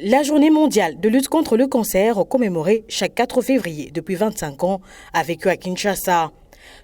La journée mondiale de lutte contre le cancer, commémorée chaque 4 février depuis 25 ans, a vécu à Kinshasa.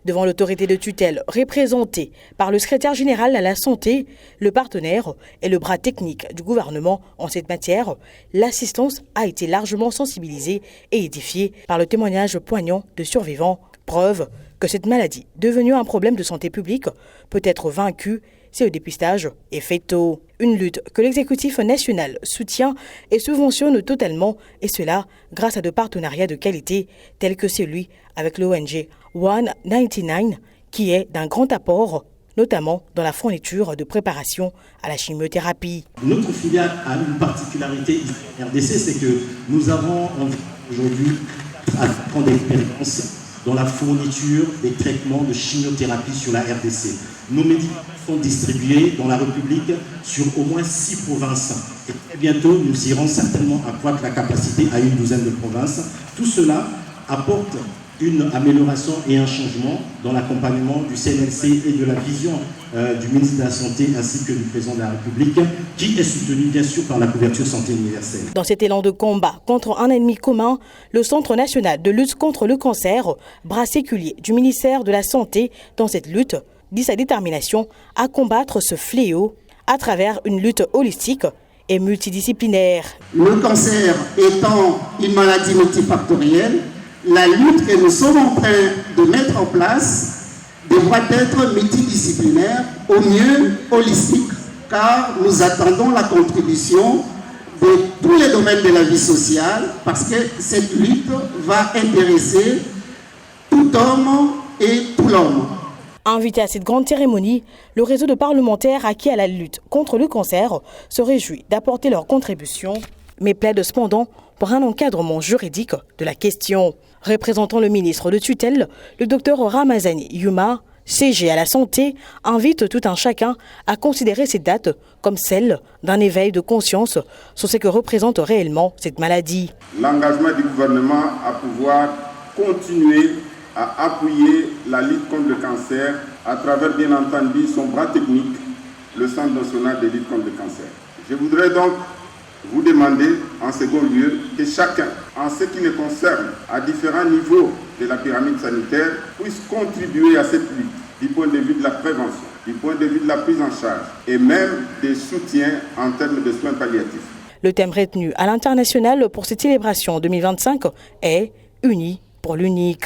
Devant l'autorité de tutelle représentée par le secrétaire général à la santé, le partenaire et le bras technique du gouvernement en cette matière, l'assistance a été largement sensibilisée et édifiée par le témoignage poignant de survivants. Preuve que cette maladie, devenue un problème de santé publique, peut être vaincue si le dépistage est fait tôt. Une lutte que l'exécutif national soutient et subventionne totalement, et cela grâce à de partenariats de qualité tels que celui avec l'ONG 199, qui est d'un grand apport, notamment dans la fourniture de préparation à la chimiothérapie. Notre filiale a une particularité RDC, c'est que nous avons aujourd'hui à prendre d'expérience dans la fourniture des traitements de chimiothérapie sur la RDC. Nos médicaments sont distribués dans la République sur au moins 6 provinces. Et très bientôt, nous irons certainement accroître la capacité à une douzaine de provinces. Tout cela apporte une amélioration et un changement dans l'accompagnement du CNLC et de la vision du ministre de la Santé ainsi que du président de la République, qui est soutenu bien sûr par la couverture santé universelle. Dans cet élan de combat contre un ennemi commun, le Centre national de lutte contre le cancer, bras séculier du ministère de la Santé dans cette lutte, dit sa détermination à combattre ce fléau à travers une lutte holistique et multidisciplinaire. Le cancer étant une maladie multifactorielle, la lutte que nous sommes en train de mettre en place devra être multidisciplinaire, au mieux holistique, car nous attendons la contribution de tous les domaines de la vie sociale, parce que cette lutte va intéresser tout homme et tout l'homme. Invité à cette grande cérémonie, le réseau de parlementaires acquis à la lutte contre le cancer se réjouit d'apporter leur contribution, mais plaide cependant pour un encadrement juridique de la question. Représentant le ministre de tutelle, le docteur Ramazani Yuma, CG à la santé, invite tout un chacun à considérer ces dates comme celle d'un éveil de conscience sur ce que représente réellement cette maladie. L'engagement du gouvernement à pouvoir continuer à appuyer la lutte contre le cancer à travers, bien entendu, son bras technique, le Centre national de lutte contre le cancer. Je voudrais donc vous demander, en second lieu, que chacun, en ce qui le concerne, à différents niveaux de la pyramide sanitaire, puisse contribuer à cette lutte, du point de vue de la prévention, du point de vue de la prise en charge, et même des soutiens en termes de soins palliatifs. Le thème retenu à l'international pour cette célébration 2025 est « Unis pour l'unique ».